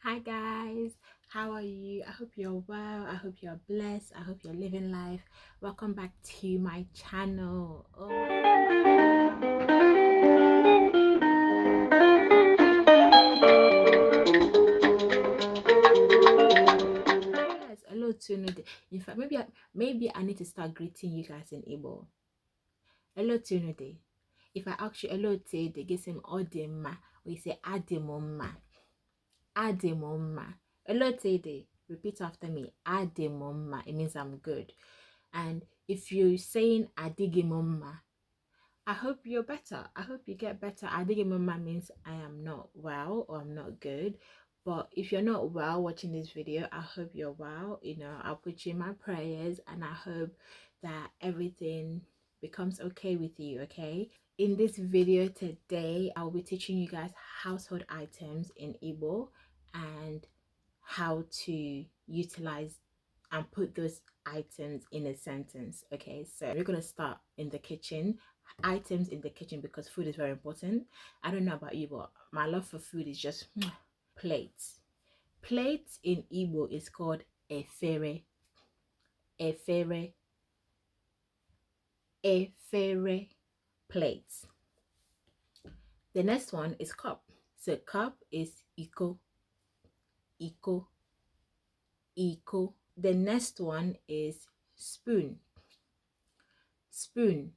Hi guys, how are you? I hope you're well. I hope you're blessed. I hope you're living life. Welcome back to my channel. Yes, hello to Nude. In fact, maybe I need to start greeting you guys in Igbo. Hello to Nude. If I ask you hello to they get some odema, or you say ademoma. Ademoma. Hello to repeat after me. Ademoma. It means I'm good. And if you're saying adigimoma, I hope you're better. I hope you get better. Adigimoma means I am not well or I'm not good. But if you're not well watching this video, I hope you're well. I'll put you in my prayers and I hope that everything becomes okay with you, okay? In this video today, I'll be teaching you guys household items in Igbo and how to utilize and put those items in a sentence. Okay, so we're gonna start in the kitchen. Items in the kitchen, because food is very important. I don't know about you, but my love for food is just plates. Plates in Igbo is called efere. Efere. Efere. Plates. The next one is cup. So cup is iko. Iko. Iko. The next one is spoon. Spoon.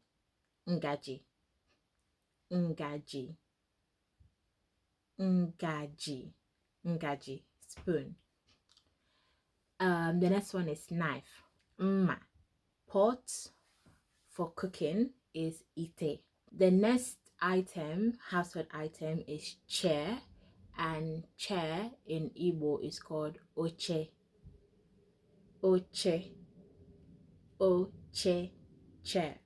Ngaji. Ngaji. Ngaji. Ngaji. Spoon. The next one is knife. Mma. Pot for cooking is ite. The next item, household item, is chair, and chair in Igbo is called oche. Oche. Oche. Chair.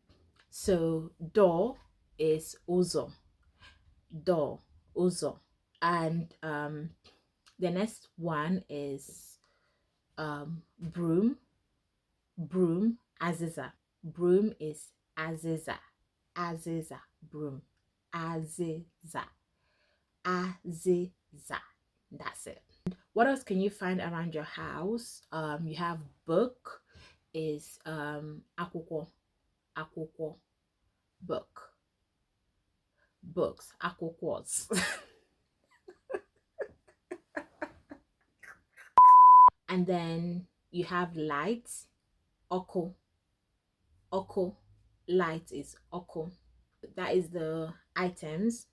So door is uzo. Door. Uzo. And the next one is broom. Broom. Aziza. Broom is aziza. Aziza. Broom. Aziza. Aziza. That's it. What else can you find around your house? You have book is akwụkwọ. Akwụkwọ. Book. Books. Akwụkwọs. And then you have lights. Oko. Oko. Light is oko. That is the items,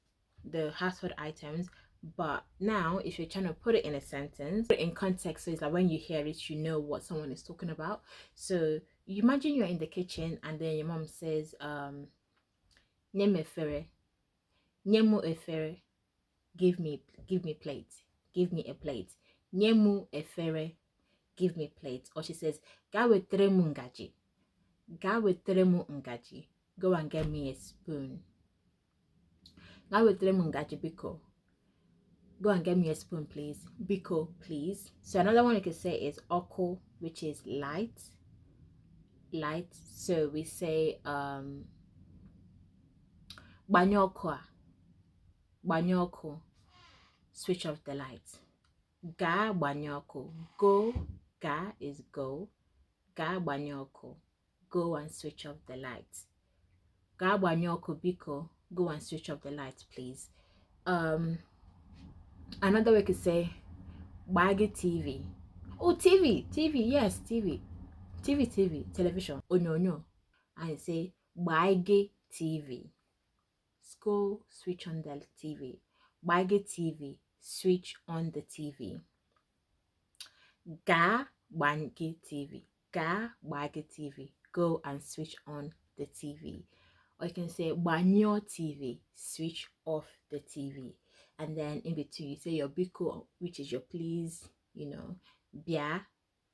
the household items. But now if you're trying to put it in a sentence, put it in context, so it's like when you hear it you know what someone is talking about. So you imagine you're in the kitchen and then your mom says nyem efere. Nyemu efere. Give me plate. Give me a plate. Nyemu efere. Give me plate. Or she says ga wetere mu ngaji. Ga wetere mu ngaji. Go and get me a spoon. Ga wetere mu ngaji biko. Go and get me a spoon, please. Biko, please. So another one you can say is oko, which is light. Light. So we say banyoko. Banyoko. Switch off the light. Ga banyoko. Go. Ga is go. Ga banyoko. Go and switch off the light. Ga banyoko biko. Go and switch off the light, please. Another way to say Baggy TV. Oh, TV, yes, TV, television. Onyonyo. I say Baggy TV. Go switch on the TV. Baggy TV. Switch on the TV. Ga Baggy TV. Ga Baggy TV. Go and switch on the TV. Or you can say Banyo TV. Switch off the TV. And then in between you say your biko, which is your please, bia,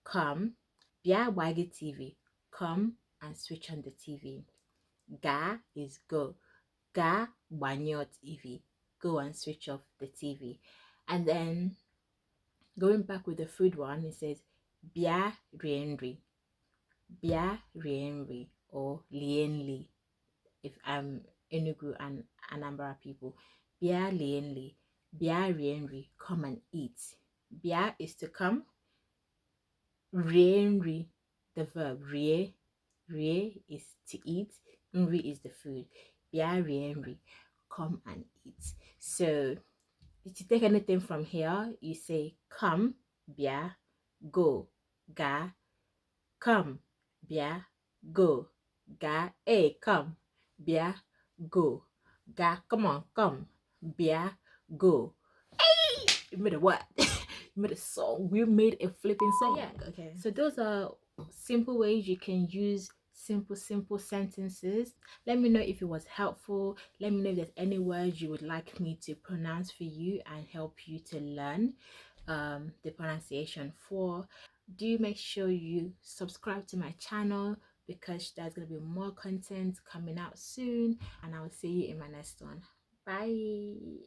come, bia wagi TV, come and switch on the TV. Ga is go. Ga banyo TV, go and switch off the TV. And then going back with the food one, it says bia rienri. Bia rienri or lienli if I'm Enugu and Anambra people. Bia lienli. Bia rienri, come and eat. Bia is to come. Rie, the verb. Rie is to eat. Nri is the food. Bia rie, come and eat. So if you take anything from here, you say come, bia, go, ga, come, bia, go, ga, hey, come, bia, go, ga, come on, come, bia, go. Hey, you made a what? You made a song. We made a flipping song. So yeah, okay. So those are simple ways you can use simple sentences. Let me know if it was helpful. Let me know if there's any words you would like me to pronounce for you and help you to learn the pronunciation for. Do make sure you subscribe to my channel because there's going to be more content coming out soon, and I will see you in my next one. Bye.